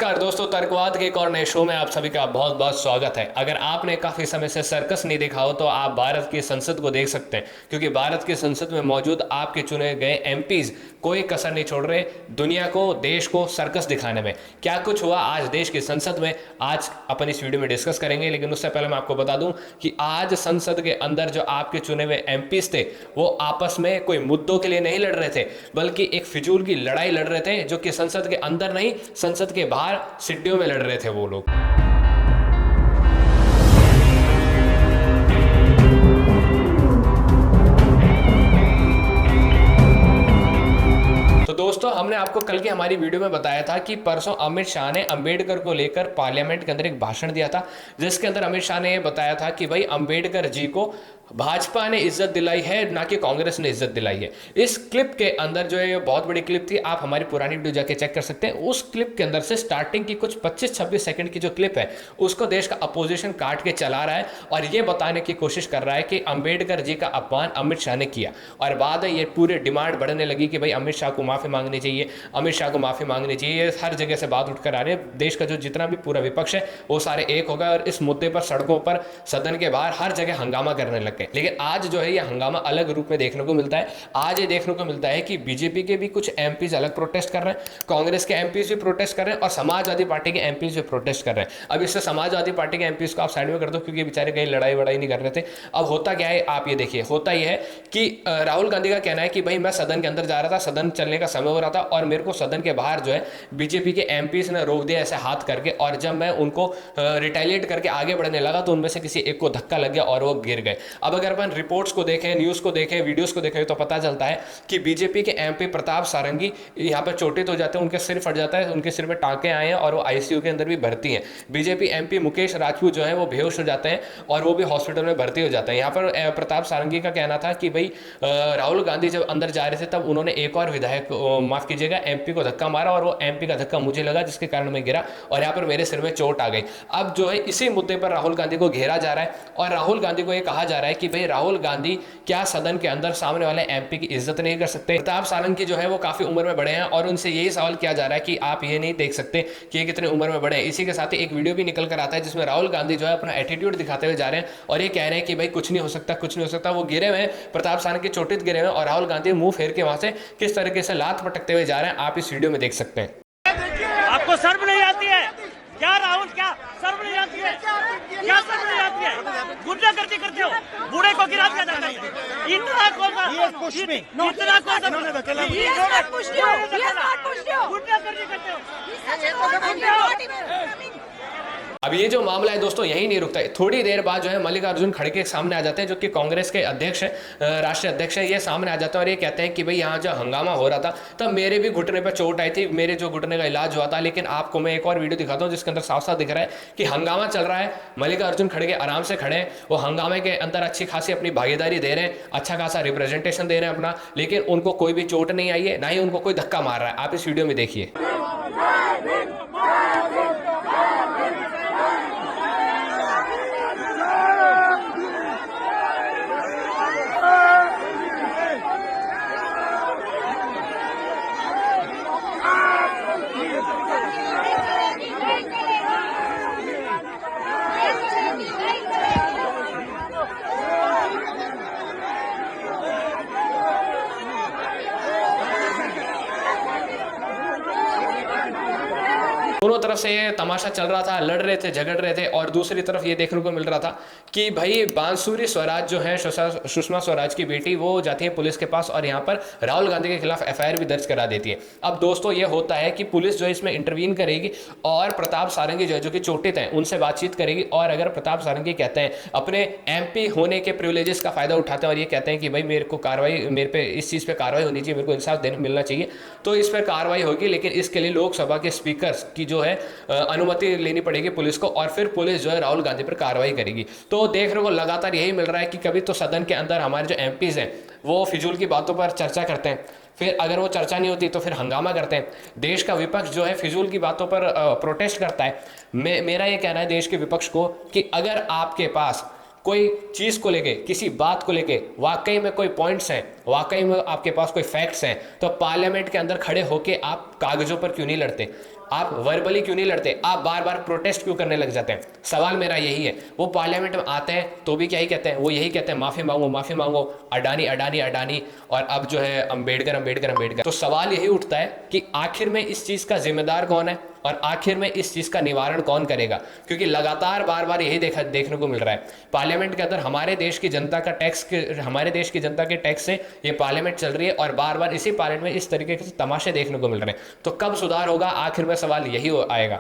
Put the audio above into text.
नमस्कार दोस्तों, तर्कवाद के एक और नए शो में आप सभी का बहुत बहुत स्वागत है। अगर आपने काफी समय से सर्कस नहीं देखा हो तो आप भारत की संसद को देख सकते हैं, क्योंकि भारत की संसद में मौजूद आपके चुने गए एमपीज कोई कसर नहीं छोड़ रहे दुनिया को, देश को सर्कस दिखाने में। क्या कुछ हुआ आज देश की संसद में, आज अपन इस वीडियो में डिस्कस करेंगे। लेकिन उससे पहले मैं आपको बता दूं कि आज संसद के अंदर जो आपके चुने हुए एमपीज थे वो आपस में कोई मुद्दों के लिए नहीं लड़ रहे थे, बल्कि एक फिजूल की लड़ाई लड़ रहे थे, जो कि संसद के अंदर नहीं, संसद के बाहर सिड्डियों में लड़ रहे थे वो लोग। तो दोस्तों, हमने आपको कल की हमारी वीडियो में बताया था कि परसों अमित शाह ने अंबेडकर को लेकर पार्लियामेंट के अंदर एक भाषण दिया था, जिसके अंदर अमित शाह ने यह बताया था कि भाई अंबेडकर जी को भाजपा ने इज्जत दिलाई है, ना कि कांग्रेस ने इज्जत दिलाई है। इस क्लिप के अंदर जो है, ये बहुत बड़ी क्लिप थी, आप हमारी पुरानी वीडियो जाके चेक कर सकते हैं। उस क्लिप के अंदर से स्टार्टिंग की कुछ 25-26 सेकंड की जो क्लिप है उसको देश का अपोजिशन काट के चला रहा है और ये बताने की कोशिश कर रहा है कि अंबेडकर जी का अपमान अमित शाह ने किया। और बाद में ये पूरी डिमांड बढ़ने लगी कि भाई अमित शाह को माफी मांगनी चाहिए, अमित शाह को माफी मांगनी चाहिए। हर जगह से बात उठकर आ रही है। देश का जो जितना भी पूरा विपक्ष है वो सारे एक हो गए और इस मुद्दे पर सड़कों पर, सदन के बाहर हर जगह हंगामा करने लग गए। लेकिन आज जो है ये हंगामा अलग रूप में देखने को मिलता है। आज ये देखने को मिलता है कि बीजेपी के भी कुछ एमपीज अलग प्रोटेस्ट कर रहे हैं, कांग्रेस के एमपीज भी प्रोटेस्ट कर रहे हैं और समाजवादी पार्टी के एमपीज भी प्रोटेस्ट कर रहे हैं। अब इससे समाजवादी पार्टी के एमपीज को आप साइड में कर दो, क्योंकि बेचारे कहीं लड़ाई वड़ाई नहीं कर रहे थे। अब होता क्या है, आप ये देखिए, होता यह है कि राहुल गांधी का कहना है कि भाई मैं सदन के अंदर जा रहा था, सदन चलने का समय हो रहा था और मेरे को सदन के बाहर जो है बीजेपी के एमपीज ने रोक दिया ऐसे हाथ करके, और जब मैं उनको रिटेलिएट करके आगे बढ़ने लगा तो उनमें से किसी एक को धक्का लग गया और वो गिर गए। अब अगर अपन रिपोर्ट्स को देखें, न्यूज़ को देखें, वीडियोस को देखें तो पता चलता है कि बीजेपी के एमपी प्रताप सारंगी यहाँ पर चोटित हो जाते हैं, उनके सिर फट जाता है, उनके सिर में टांके आए हैं और वो आईसीयू के अंदर भी भर्ती हैं। बीजेपी एमपी मुकेश राजपूत जो है वो बेहोश हो जाते हैं और वो भी हॉस्पिटल में भर्ती हो जाते हैं। यहाँ पर प्रताप सारंगी का कहना था कि भाई राहुल गांधी जब अंदर जा रहे थे तब उन्होंने एक और विधायक, माफ कीजिएगा, एमपी को धक्का मारा और वो एमपी का धक्का मुझे लगा, जिसके कारण मैं गिरा और यहाँ पर मेरे सिर में चोट आ गई। अब जो है इसी मुद्दे पर राहुल गांधी को घेरा जा रहा है और राहुल गांधी को यह कहा जा रहा है कि भाई राहुल गांधी क्या सदन के अंदर सामने वाले एमपी की इज्जत नहीं कर सकते। प्रताप सारंगी जो है वो काफी उम्र में बड़े हैं और उनसे यही सवाल किया जा रहा है कि आप ये नहीं देख सकते कि ये कितने उम्र में बड़े हैं। इसी के साथ ही एक वीडियो भी निकल कर आता है जिसमें राहुल गांधी जो है अपना एटीट्यूड दिखाते हुए जा रहे हैं और ये कह रहे हैं कि भाई कुछ नहीं हो सकता, कुछ नहीं हो सकता। वो गिरे हुए हैं, प्रताप सारंगी चोटित गिरे हुए हैं और राहुल गांधी मुंह फेर के वहां से किस तरीके से लात पटकते हुए जा रहे हैं, आप इस वीडियो में देख सकते हैं। आपको शर्म नहीं आती है क्या राहुल? क्या शर्म नहीं आती है? क्या शर्म नहीं आती है? गुंडागर्दी करते हो, बूढ़े को गिरा दिया जाता है। इतना कौन सा गुंडागर्दी करते हो? अब ये जो मामला है दोस्तों यही नहीं रुकता है। थोड़ी देर बाद जो है मल्लिकार्जुन खड़गे सामने आ जाते हैं, जो कि कांग्रेस के अध्यक्ष हैं, राष्ट्रीय अध्यक्ष हैं। ये सामने आ जाते हैं और ये कहते हैं कि भाई यहाँ जो हंगामा हो रहा था तब मेरे भी घुटने पर चोट आई थी, मेरे जो घुटने का इलाज हुआ था। लेकिन आपको मैं एक और वीडियो दिखाता हूँ जिसके अंदर साफ साफ दिख रहा है कि हंगामा चल रहा है, मल्लिकार्जुन खड़गे आराम से खड़े हैं, वो हंगामे के अंदर अच्छी खासी अपनी भागीदारी दे रहे हैं, अच्छा खासा रिप्रेजेंटेशन दे रहे हैं अपना, लेकिन उनको कोई भी चोट नहीं आई है, ना ही उनको कोई धक्का मार रहा है। आप इस वीडियो में देखिए। दोनों तरफ से ये तमाशा चल रहा था, लड़ रहे थे, झगड़ रहे थे। और दूसरी तरफ ये देखने को मिल रहा था कि भाई बांसुरी स्वराज जो है, सुषमा स्वराज की बेटी, वो जाती है पुलिस के पास और यहाँ पर राहुल गांधी के खिलाफ एफआईआर भी दर्ज करा देती है। अब दोस्तों ये होता है कि पुलिस जो है इसमें इंटरवीन करेगी और प्रताप सारंगी जो है, जो कि चोटित हैं, उनसे बातचीत करेगी। और अगर प्रताप सारंगी कहते हैं, अपने एमपी होने के प्रिविलेजेस का फायदा उठाते हैं और ये कहते हैं कि भाई मेरे को कार्रवाई, मेरे पे इस चीज़ पे कार्रवाई होनी चाहिए, मेरे को इंसाफ मिलना चाहिए, तो इस पर कार्रवाई होगी। लेकिन इसके लिए लोकसभा के स्पीकर की जो है अनुमति लेनी पड़ेगी पुलिस को और फिर पुलिस जो है राहुल गांधी पर कार्रवाई करेगी। तो देखने को लगातार यही मिल रहा है कि कभी तो सदन के अंदर हमारे जो एमपीज हैं वो फिजूल की बातों पर चर्चा करते हैं, फिर अगर वो चर्चा नहीं होती तो फिर हंगामा करते हैं। देश का विपक्ष जो है फिजूल की बातों पर प्रोटेस्ट करता है। मेरा ये कहना है देश के विपक्ष को कि अगर आपके पास कोई चीज़ को लेके, किसी बात को लेके वाकई में कोई पॉइंट्स हैं, वाकई में आपके पास कोई फैक्ट्स हैं, तो पार्लियामेंट के अंदर खड़े होके आप कागजों पर क्यों नहीं लड़ते, आप वर्बली क्यों नहीं लड़ते, आप बार बार प्रोटेस्ट क्यों करने लग जाते हैं। सवाल मेरा यही है। वो पार्लियामेंट में आते हैं तो भी क्या ही कहते हैं, वो यही कहते हैं माफ़ी मांगो माफ़ी मांगो, अडानी अडानी अडानी, और अब जो है अंबेडकर अंबेडकर अंबेडकर। तो सवाल यही उठता है कि आखिर में इस चीज़ का जिम्मेदार कौन है और आखिर में इस चीज़ का निवारण कौन करेगा, क्योंकि लगातार बार बार यही देखने को मिल रहा है। पार्लियामेंट के अंदर हमारे देश की जनता के टैक्स से ये पार्लियामेंट चल रही है और बार बार इसी पार्लियामेंट में इस तरीके के तमाशे देखने को मिल रहे हैं। तो कब सुधार होगा, आखिर में सवाल यही आएगा।